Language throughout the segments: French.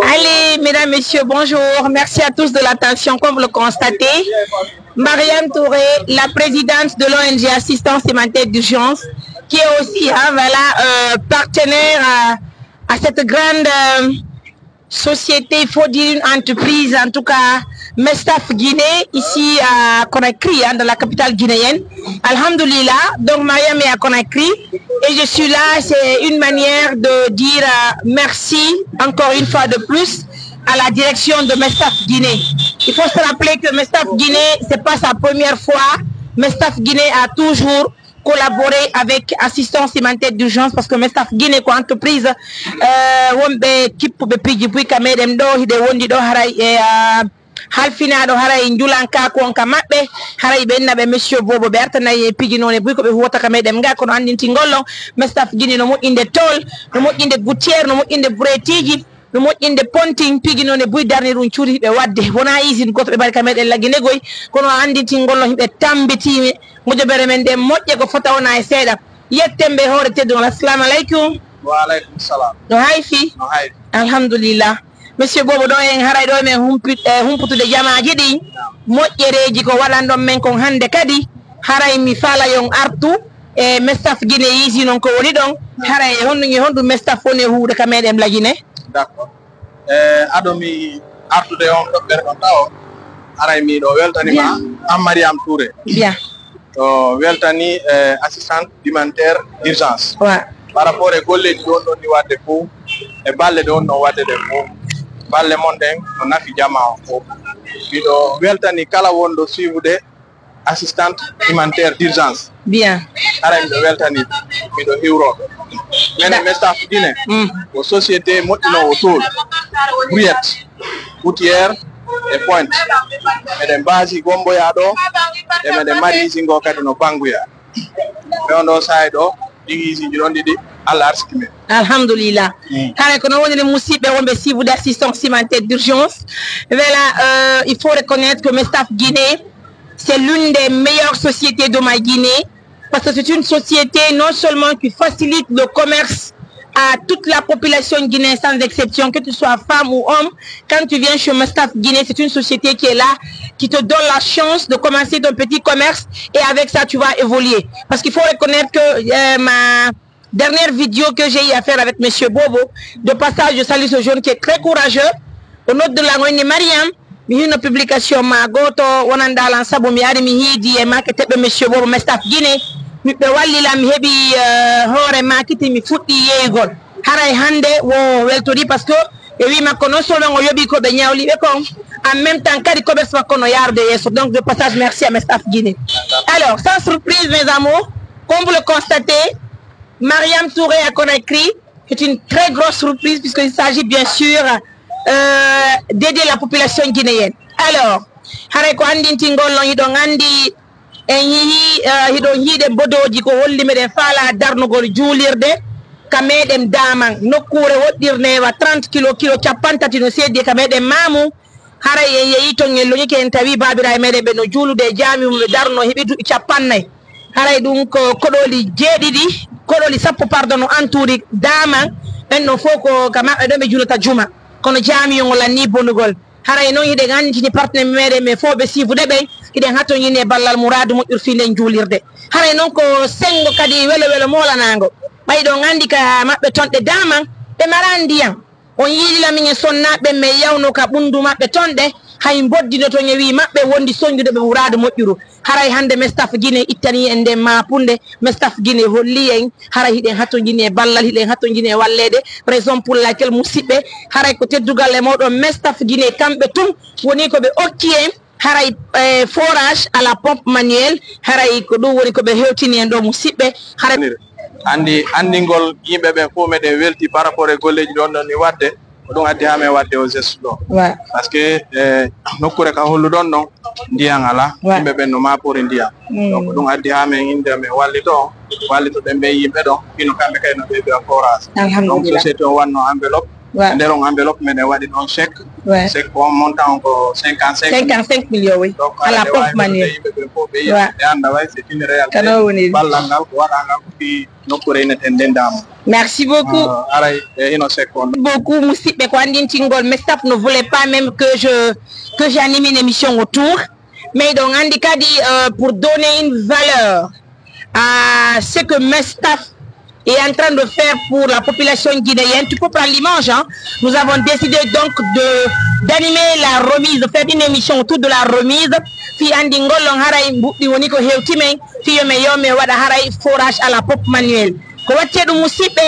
Allez, mesdames, messieurs, bonjour. Merci à tous de l'attention. Comme vous le constatez, Mariam Touré, la présidente de l'ONG Assistance Humanitaire d'Urgence, qui est aussi partenaire à cette grande société, il faut dire une entreprise, en tout cas, Mestaf Guinée, ici à Conakry, dans la capitale guinéenne. Alhamdulillah, donc Mariam est à Conakry et je suis là, c'est une manière de dire merci encore une fois de plus à la direction de Mestaf Guinée. Il faut se rappeler que Mestaf Guinée, c'est pas sa première fois. Mestaf Guinée a toujours collaboré avec Assistance Humanitaire d'Urgence parce que Mestaf Guinée ko entreprise wonbe kippuɓe piji puy kameden ɗo hide wondi ɗo haray e halfinaɗo haray julanka konka maɓɓe haray ɓe naɓe monsieur Bobo ɓe artanayi e piji noon e buy koɓe huwata kameɗen ga kono andinti ngollon Mestaf Guinée no moƴƴinde tol no moƴƴinde gouttiére no moƴƴinde brouettiji no moƴƴinde ponting pigi noon e buy darni ɗum cuuri ɓe wadde wona usine goto ɓe mbaɗi kameɗen lagguinegoy kono andinti ngollo hiɓe tambitimi mojobere men nde moƴƴe ko fota wona e seeɗa yettemɓe hoore teddugol assalamu aleykum. Wa aleykum salam. No hayfi? No hayfi. Alhamdulillah. Monsieur Bobo ɗo en haray ɗo men humputude jamaji ɗi moƴƴereji ko waɗanɗon men kon hande kadi haray mi faala yon artu e Mestaf Guinée yisi noon ko woni ɗon haray honɗum Mestaf woni e huude ka meɗen lagine. D'accord. Aɗomi artude on toɓɓere ɗon taw haray mi ɗo weltanima Mariam Touré. Bien. To weltani assistante humanitaire d'urgence. Par rapport e golleji ɗon ɗon ni wadde fof e balle ɗon no wadde ɗe fof balle mon ɗen no nafi jama o fof miɗo weltani kala wonɗo suivre assistante humanitaire d'urgence. Bien. Haray miɗo weltani miɗo hiwroɓe minen Mestaf Guinée ko société moƴƴinowo tool brouette gouttiére e pointe meɗen basi Gomboya ɗo e meɗen mari usine go kadi no Banguya ɓe on ɗo sahay ɗo ɗigi usine ji ɗon ɗiɗi Allah arski men. Alhamdulillah. Haray kono woni musidɓe wonɓe suivre d'assistance humanitaire d'urgence. Voilà, il faut reconnaître que Mestaf Guinée c'est l'une des meilleures sociétés de ma Guinée parce que c'est une société non seulement qui facilite le commerce à toute la population guinéenne sans exception, que tu sois femme ou homme. Quand tu viens chez Mestaf Guinée, c'est une société qui est là, qui te donne la chance de commencer ton petit commerce et avec ça tu vas évoluer. Parce qu'il faut reconnaître que ma dernière vidéo que j'ai eu à faire avec monsieur Bobo, de passage je salue ce jeune qui est très courageux, au nom de la reine Mariam, mi une publication ma goto wonanda lan sabo mi ari mi hiidi e makete monsieur Bobo Mestaf Guinée mi be wallila mi hebi hoore makiti mi fuddi yeygol haray hande wo weltori parce que e wi makko non seulement o yobi ko be nyawli be kon en même temps kadi ko be makko no yarde yeso. Donc de passage merci à Mestaf Guinée. Alors sans surprise mes amours, comme vous le constatez, Mariam Touré à Conakry est une très grosse surprise puisqu'il s'agit bien sûr d'aider la population guinéenne. Alors, haray ko andinti ngollon yiɗon andi en yihi hiɗon hiide bodoji ko holli meɗen faala darnugol juulirde ka meɗen daman nokkure woɗɗirnewa 30 kilo capantati no seedi ka meɗen mamu haray en yeeyi ton en loñike en tawi babira e meɗen ɓe no juulude e jaamum ɓe darno heeɓi duuɓi 50 haray ɗum ko koɗoli jeeɗiɗi koɗoli sappo pardon no enturi daman ɓen ɗon fof ko ka maɓɓe ɗon ɓe julata juma kono jaamiyon ngol anni bonugol haray noon hiɗen anditini partenaire meɗen mais fof ɓe sifude ɓe hiɗen hattoñini e ballal mouradu moƴƴur filen juulirde haray noon ko sengo kadi welo welo molanago ɓay ɗon andi ka maɓɓe tonɗe daman ɓe mara ndiyam on yiiɗilamin e sonnaɓe mais yawno ka ɓundu maɓɓe tonɗe hay boddino to ñewi maɓɓe wondi soñjude ɓe mouradu moƴƴuru haray hande Mestaf Guinée ittani en nden mapunde Mestaf Guinée holli en haray hiɗen hattoñini e ballal hiɗen hattoñini e wallede raison pour laquelle musidɓe haray ko teddugal e moɗon Mestaf Guinée kamɓe tum woni koɓe okki en haray forage à la pompe manuelle haray ko ɗum woni koɓe hewtini en ɗo musidɓe haray andingol yimɓe ɓe fof meɗen welti par rapport e golleji ɗon ɗon ni wadde ko ɗum addi ha men wadde o geste ɗo par ce que nokkure ka holluɗon ɗon ndiyan ala yimɓe ɓen no mapori ndiyam donc ɗum addi ha men inde men wallitoɗen ɓe yimɓe ɗon hino kamɓe kay no ɓe forage donc société o wanno enveloppe on enveloppe mais un chèque. C'est pour montant encore 55 millions, oui. Donc, à la pompe manuelle. C'est une réalité. Merci beaucoup. Beaucoup, Moussip Kwandin Tingol, mes staff ne voulaient pas même que j'anime une émission autour. Mais donc, Andika dit pour donner une valeur à ce que mes staff est en train de faire pour la population guinéenne. Tu peux prendre l'image, hein? Nous avons décidé donc d'animer la remise, de faire une émission autour de la remise. Fi Andingol on haray mbudi woni ko hewtimen fi yo me wada haray forage à la pompe manuelle. Ko wacce dum musibe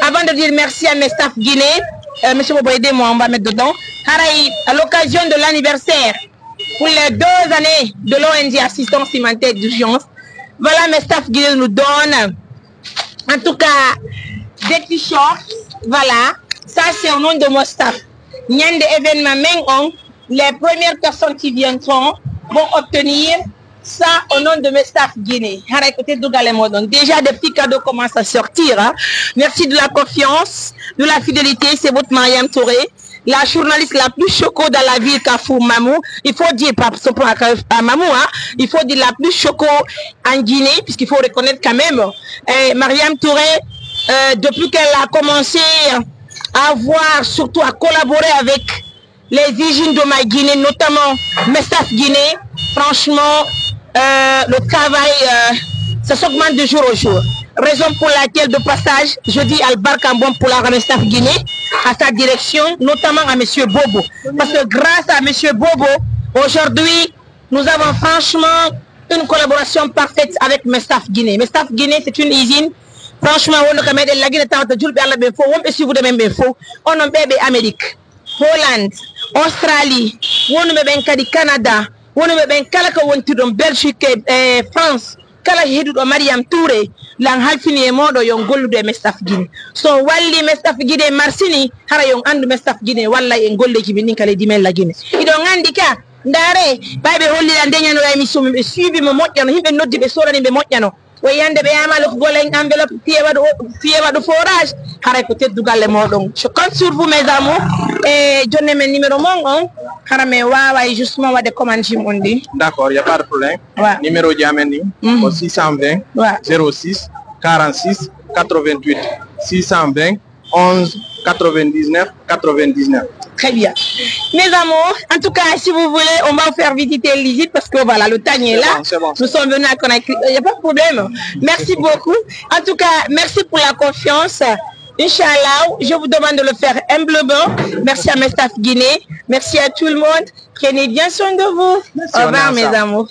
avant de dire merci à mes staff guinéens, monsieur Bobo aidez-moi, on va mettre dedans. Haray à l'occasion de l'anniversaire pour les 2 années de l'ONG assistance humanitaire d'urgence. Voilà, mes staff guinéens nous donnent en tout cas des t-shirts. Voilà, ça c'est au nom de mon staff. Il y a des événements, les premières personnes qui viendront vont obtenir ça au nom de mes staff guinéens. Donc déjà des petits cadeaux commencent à sortir. Hein. Merci de la confiance, de la fidélité. C'est votre Mariam Touré, la journaliste la plus choco dans la ville Kafou Mamou. Il faut dire, pas à Mamou, hein, il faut dire la plus choco en Guinée, puisqu'il faut reconnaître quand même. Mariam Touré, depuis qu'elle a commencé à voir, surtout à collaborer avec les usines de ma Guinée, notamment mes staff guinéens, franchement, le travail, ça s'augmente de jour au jour. Raison pour laquelle, de passage, je dis Al-Barkambon pour la staff Guinée, à sa direction, notamment à M. Bobo. Parce que grâce à M. Bobo, aujourd'hui, nous avons franchement une collaboration parfaite avec mes staff Guinée. Mes staff Guinée, c'est une usine. Franchement, on a la Guinée, on a bébé Amérique, Hollande, Australie, on a Canada, on a Belgique, France. Kala hedu do Mariam Touré lang halfini e modo yon gollude mes staff Guinée so walli mes staff Guinée marsini hara yon andu mes staff Guinée walla en golleji min kala dimen la Guinée ido ngandi ka ndare baybe holli la denyano la émission be suivi mo mojjano himbe noddi be sorani be mojjano o yande be yamalo ko golen enveloppe tiyewa do forage hara ko teddugal le modon je compte sur vous mes amours et jonne men numéro mon hara me wawa justement wade commande jim ondi. D'accord, il y a pas de problème. Ouais. Numéro diameni 620 06 46 88 620 11 99 99. Très bien. Mes amours, en tout cas, si vous voulez, on va vous faire visiter l'usine parce que voilà, le tanier est là. Bon. Nous sommes venus à Conakry. Il n'y a pas de problème. Merci beaucoup. En tout cas, merci pour la confiance. Inch'Allah, je vous demande de le faire humblement. Merci à mes staff guinéens. Merci à tout le monde. Prenez bien soin de vous. Merci, au revoir, mes amours.